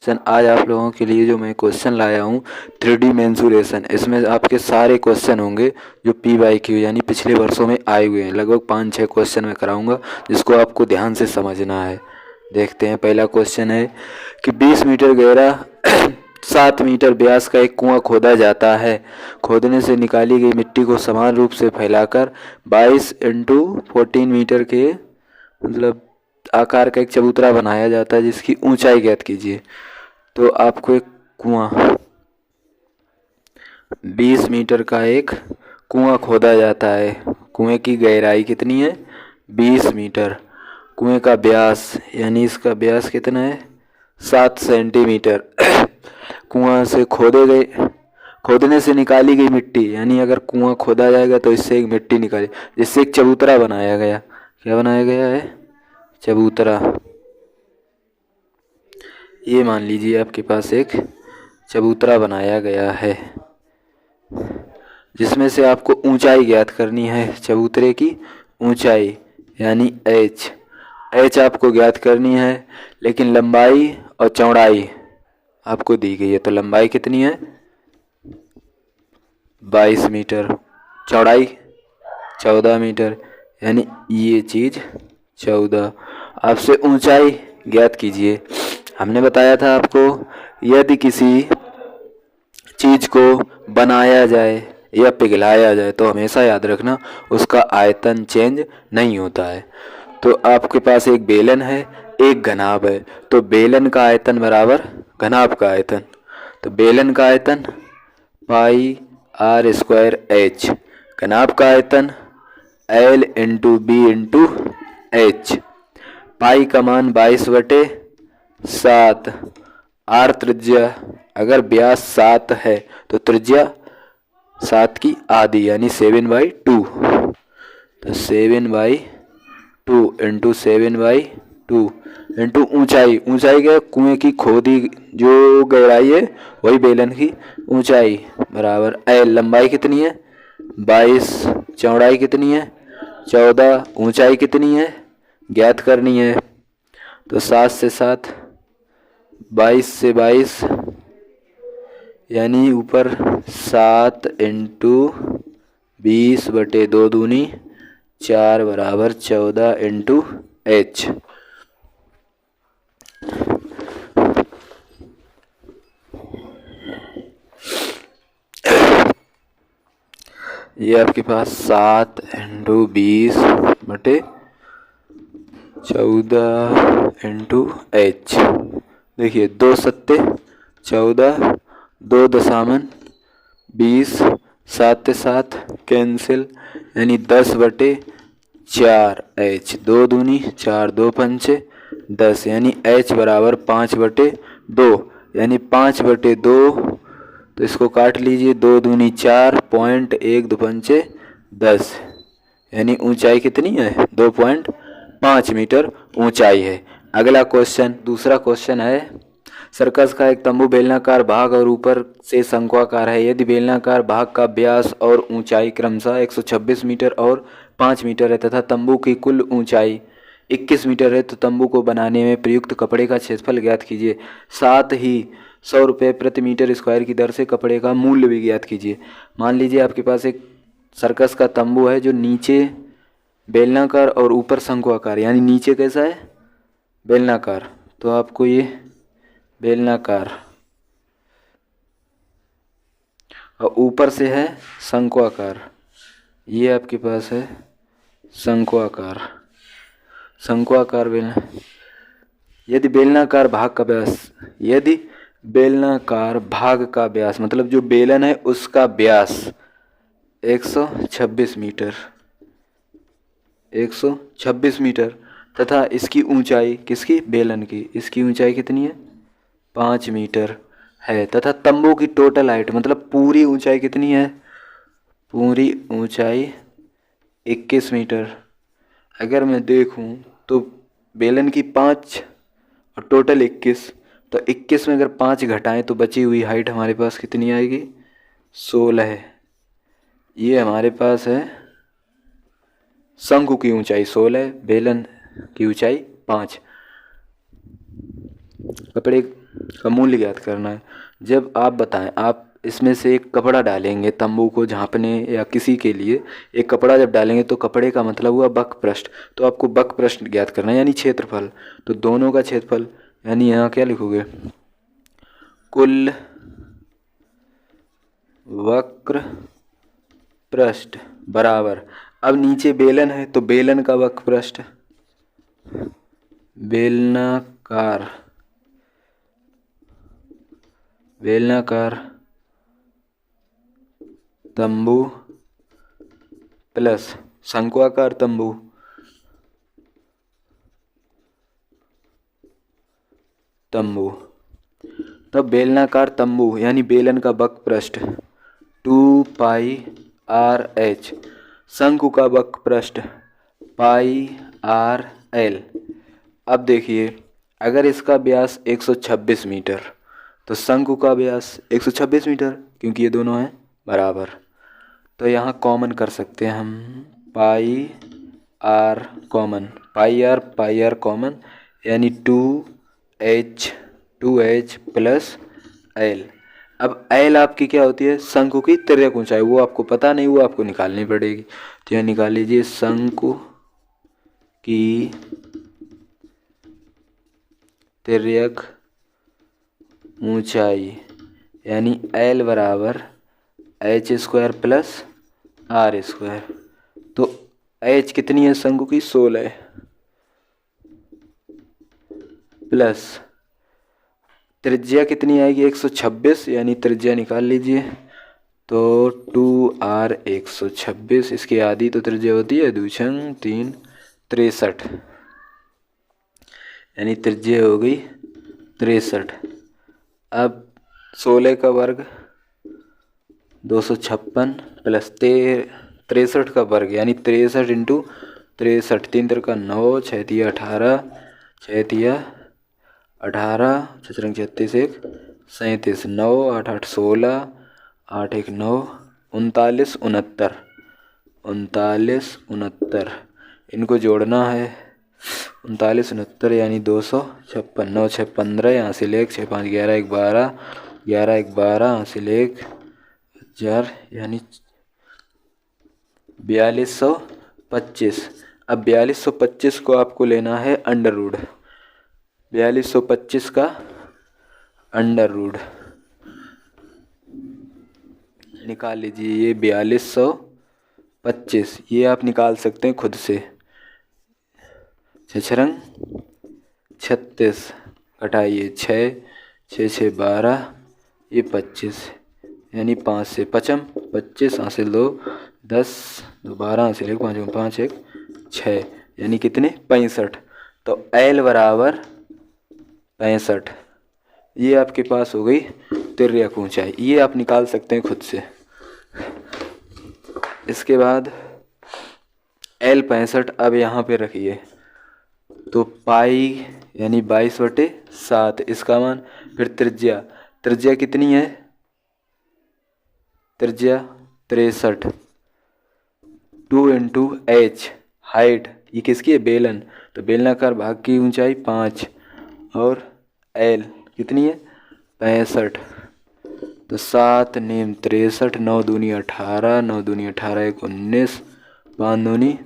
Question. आज आप लोगों के लिए जो मैं क्वेश्चन लाया हूँ 3D मेंसुरेशन, इसमें आपके सारे क्वेश्चन होंगे जो PYQ यानी पिछले वर्षों में आए हुए हैं। लगभग 5-6 क्वेश्चन मैं कराऊंगा जिसको आपको ध्यान से समझना है। देखते हैं, पहला क्वेश्चन है कि 20 मीटर गहरा 7 मीटर व्यास का एक कुआं खोदा जाता है। खोदने से निकाली गई मिट्टी को समान रूप से फैलाकर 22 इंटू 14 मीटर के मतलब आकार का एक चबूतरा बनाया जाता है जिसकी ऊंचाई ज्ञात कीजिए। तो आपको एक कुआं 20 मीटर का एक कुआं खोदा जाता है। कुएं की गहराई कितनी है? 20 मीटर। कुएं का व्यास यानी इसका व्यास कितना है? 7 सेंटीमीटर। कुआं से खोदने से निकाली गई मिट्टी यानी अगर कुआं खोदा जाएगा तो इससे एक मिट्टी निकाली जिससे एक चबूतरा बनाया गया। क्या बनाया गया है? चबूतरा। ये मान लीजिए आपके पास एक चबूतरा बनाया गया है जिसमें से आपको ऊंचाई ज्ञात करनी है। चबूतरे की ऊंचाई यानी एच आपको ज्ञात करनी है, लेकिन लंबाई और चौड़ाई आपको दी गई है। तो लंबाई कितनी है? 22 मीटर। चौड़ाई 14 मीटर यानी ये चीज़ 14। आपसे ऊंचाई ज्ञात कीजिए। हमने बताया था आपको यदि किसी चीज़ को बनाया जाए या पिघलाया जाए तो हमेशा याद रखना उसका आयतन चेंज नहीं होता है। तो आपके पास एक बेलन है, एक घनाभ है, तो बेलन का आयतन बराबर घनाभ का आयतन। तो बेलन का आयतन पाई आर स्क्वायर एच, घनाभ का आयतन L into B into H. Pi का मान 22/7। आर त्रिज्या, अगर व्यास 7 है तो त्रिज्या 7 की आधी यानी 7/2। तो 7/2 इंटू 7/2 इंटू ऊंचाई। ऊंचाई क्या? कुएं की खोदी जो गहराई है वही बेलन की ऊंचाई बराबर L। लंबाई कितनी है? 22। चौड़ाई कितनी है? 14। ऊंचाई कितनी है ज्ञात करनी है। तो 7 से 7, 22 से 22 यानी ऊपर 7 इंटू 20/2 दूनी 4 बराबर 14 इंटू एच। ये आपके पास 7 इंटू 20/14 इंटू एच। देखिए 2 सत्ते 14, 2 दशामन 20, 7 से 7 कैंसिल यानी 10/4 एच। 2 दूनी 4, 2 पंचे 10 यानी एच बराबर 5/2 यानी 5/2। तो इसको काट लीजिए, 2 दूनी 4, 1 2 पंचे 10 यानी ऊंचाई कितनी है? 2.5 मीटर ऊंचाई है। अगला क्वेश्चन, दूसरा क्वेश्चन है सर्कस का एक तंबू बेलनाकार भाग और ऊपर से शंक्वाकार है। यदि बेलनाकार भाग का व्यास और ऊंचाई क्रमशः 126 मीटर और 5 मीटर है तथा तंबू की कुल ऊंचाई 21 मीटर है तो तंबू को बनाने में प्रयुक्त कपड़े का क्षेत्रफल ज्ञात कीजिए। साथ ही 100 रुपये प्रति मीटर स्क्वायर की दर से कपड़े का मूल्य भी ज्ञात कीजिए। मान लीजिए आपके पास एक सर्कस का तंबू है जो नीचे बेलनाकार और ऊपर शंक्वाकार, यानी नीचे कैसा है? बेलनाकार। तो आपको ये बेलनाकार और ऊपर से है शंक्वाकार। ये आपके पास है शंक्वाकार। बेलना यदि बेलनाकार भाग का व्यास मतलब जो बेलन है उसका व्यास 126 मीटर तथा इसकी ऊंचाई, किसकी? बेलन की, इसकी ऊंचाई कितनी है? 5 मीटर है तथा तंबू की टोटल हाइट मतलब पूरी ऊंचाई कितनी है? पूरी ऊंचाई 21 मीटर। अगर मैं देखूं तो बेलन की 5 और टोटल 21, तो 21 में अगर 5 घटाएं तो बची हुई हाइट हमारे पास कितनी आएगी? 16 है। ये हमारे पास है शंकु की ऊंचाई 16, बेलन की ऊंचाई 5। कपड़े का मूल्य ज्ञात करना है। जब आप बताएं, आप इसमें से एक कपड़ा डालेंगे तंबू को झाँपने या किसी के लिए एक कपड़ा जब डालेंगे तो कपड़े का मतलब हुआ बक पृष्ठ, तो आपको बक पृष्ठ ज्ञात करना है यानी क्षेत्रफल। तो दोनों का क्षेत्रफल यानी यहाँ क्या लिखोगे, कुल वक्र पृष्ठ बराबर, अब नीचे बेलन है तो बेलन का वक्र पृष्ठ, बेलनाकार तंबू प्लस शंक्वाकार तंबू तब बेलनाकार तंबू यानी बेलन का वक्र पृष्ठ 2πr/h, शंकु का वक्र पृष्ठ πr/l। अब देखिए, अगर इसका व्यास 126 मीटर तो शंकु का व्यास 126 मीटर, क्योंकि ये दोनों हैं बराबर। तो यहाँ कॉमन कर सकते हैं हम, पाई आर कॉमन यानी 2h प्लस l। अब l आपकी क्या होती है, शंकु की तिर्यक ऊंचाई, वो आपको पता नहीं, वो आपको निकालनी पड़ेगी। तो यहाँ निकाल लीजिए, शंकु की तिर्यक ऊंचाई यानी l बराबर h² प्लस r²। तो h कितनी है शंकु की, 16 प्लस त्रिज्या कितनी आएगी 126, यानी त्रिज्या निकाल लीजिए। तो 2r 126, इसकी आधी तो त्रिज्या होती है 2 × 3 63, यानी त्रिज्या हो गई 63। अब 16 का वर्ग 256 प्लस 63 का वर्ग यानी 63 × 63, 3 × 9, 6 × 18, 6 × 18, 6 × 36, 1 37, 9 8 8 16, 8 1 9, 39 69, इनको जोड़ना है 39 69 यानी 256, 9 6 15, यहाँ से ले 6 5 11 1 12, 11 1 12, यहाँ से ले 1000 यानी 4225। अब 4225 को आपको लेना है अंडर रूट, 4225 का अंडर रूट निकाल लीजिए। ये 4225 ये आप निकाल सकते हैं खुद से। 6 × 36 घटाइए 6, 6 6 12, ये 25 यानी 5 से 55, 25 हासिल 2 10, 2 12 हासिल 1 5 5 1 6, यानी कितने 65। तो L बराबर 65, ये आपके पास हो गई तिर्यक ऊंचाई, ये आप निकाल सकते हैं खुद से। इसके बाद L 65 अब यहाँ पे रखिए, तो पाई यानी 22/7 इसका मान। फिर त्रिज्या कितनी है, त्रिज्या 63, 2 × h हाइट, ये किसकी है बेलन, तो बेलनाकार भाग की ऊंचाई 5 और L कितनी है 65, तो 7 नेम 63, 9 दूनी 18, 9 दूनी 18 1 19, 5 दूनी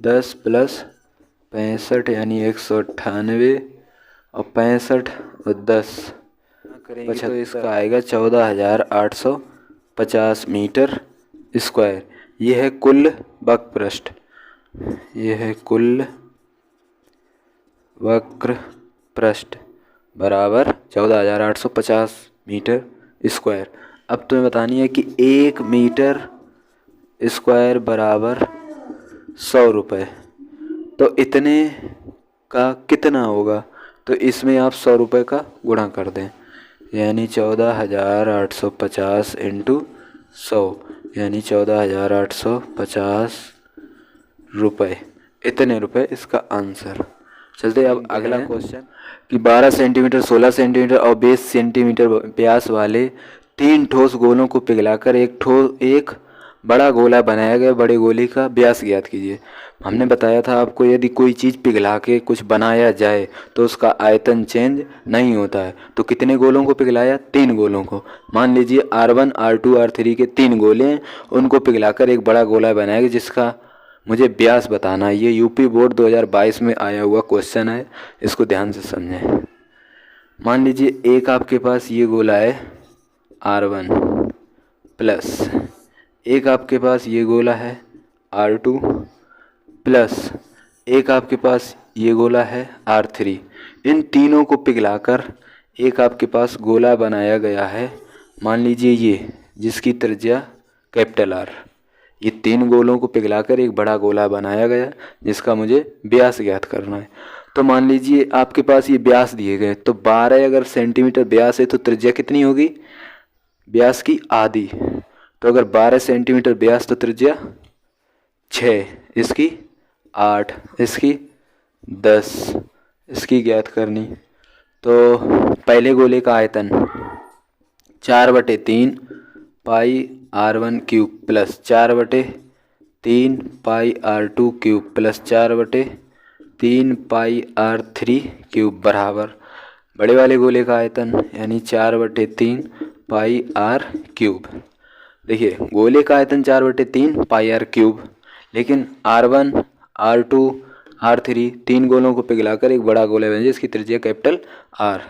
10 प्लस 65 यानी 198 और 65 और 10 करेंगे तो इसका आएगा 14,850 मीटर स्क्वायर। ये है कुल वक्र पृष्ठ, ये है कुल वक्र पृष्ठ बराबर 14,850 मीटर स्क्वायर। अब तुम्हें बतानी है कि 1 मीटर स्क्वायर बराबर 100 रुपये, तो इतने का कितना होगा, तो इसमें आप 100 रुपये का गुणा कर दें, यानी 14,850 × 100 यानी 14,850 रुपये, इतने रुपये इसका आंसर। चलते अब अगला क्वेश्चन कि 12 सेंटीमीटर 16 सेंटीमीटर और 20 सेंटीमीटर व्यास वाले 3 ठोस गोलों को पिघलाकर एक बड़ा गोला बनाया गया, बड़े गोले का व्यास ज्ञात कीजिए। हमने बताया था आपको, यदि कोई चीज़ पिघला के कुछ बनाया जाए तो उसका आयतन चेंज नहीं होता है। तो कितने गोलों को पिघलाया? 3 गोलों को। मान लीजिए R1 R2 R3 के 3 गोले हैं, उनको पिघलाकर एक बड़ा गोला बनाया गया जिसका मुझे व्यास बताना है। ये यूपी बोर्ड 2022 में आया हुआ क्वेश्चन है, इसको ध्यान से समझें। मान लीजिए एक आपके पास ये गोला है R1 प्लस एक आपके पास ये गोला है R2 प्लस एक आपके पास ये गोला है R3। इन तीनों को पिघलाकर एक आपके पास गोला बनाया गया है, मान लीजिए ये, जिसकी त्रिज्या कैपिटल R। ये 3 गोलों को पिघलाकर एक बड़ा गोला बनाया गया जिसका मुझे व्यास ज्ञात करना है। तो मान लीजिए आपके पास ये व्यास दिए गए, तो 12 अगर सेंटीमीटर व्यास है तो त्रिज्या कितनी होगी? व्यास की आधी। तो अगर 12 सेंटीमीटर व्यास तो त्रिज्या 6, इसकी 8, इसकी 10, इसकी ज्ञात करनी। तो पहले गोले का आयतन 4/3 पाई R1 क्यूब प्लस 4/3 पाई R2 क्यूब प्लस 4/3 पाई R3 क्यूब बराबर बड़े वाले गोले का आयतन यानी 4/3 पाई R क्यूब। देखिए गोले का आयतन 4/3 पाई R क्यूब, लेकिन R1 R2 R3 3 गोलों को पिघलाकर एक बड़ा गोला बना जिसकी त्रिज्या कैपिटल R।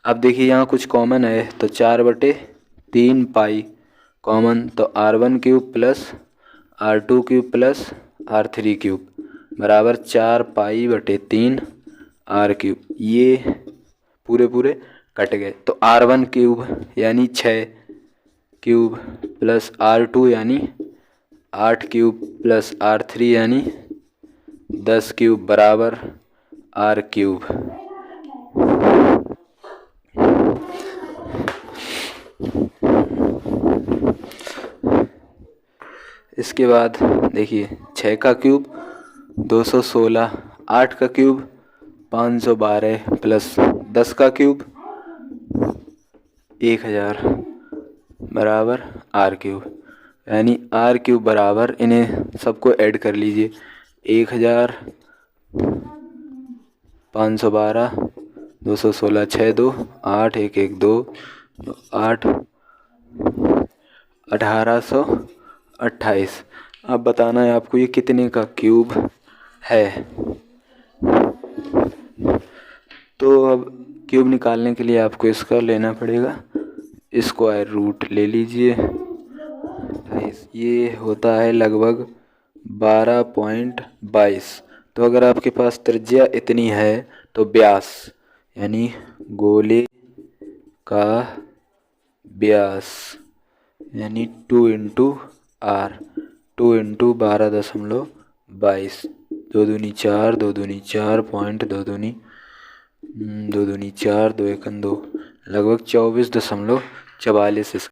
अब देखिए यहाँ कुछ कॉमन है, तो 4/3 पाई कॉमन, तो R1 cube plus R2 cube plus R3 cube बराबर 4 पाई/3 R क्यूब। ये पूरे पूरे कट गए। तो R1 क्यूब यानी 6 क्यूब प्लस R2 यानी 8 क्यूब प्लस R3 यानी 10 क्यूब बराबर R क्यूब। इसके बाद देखिए 6 का क्यूब 216, 8 का क्यूब 512 प्लस 10 का क्यूब 1000 बराबर R क्यूब। यानी R क्यूब बराबर, इन्हें सबको ऐड कर लीजिए, 1000 512 216 6 2 8 1 1 2 8 1828। अब बताना है आपको ये कितने का क्यूब है। तो अब क्यूब निकालने के लिए आपको इसका लेना पड़ेगा स्क्वायर रूट ले लीजिए। ये होता है लगभग 12.22। तो अगर आपके पास त्रिज्या इतनी है तो व्यास यानी गोले का व्यास यानी 2 × R, 2 × 12.22, 2 दूनी 4, 2 दूनी 4 पॉइंट 2 दूनी 4, 2 एकम 2, लगभग 24.44।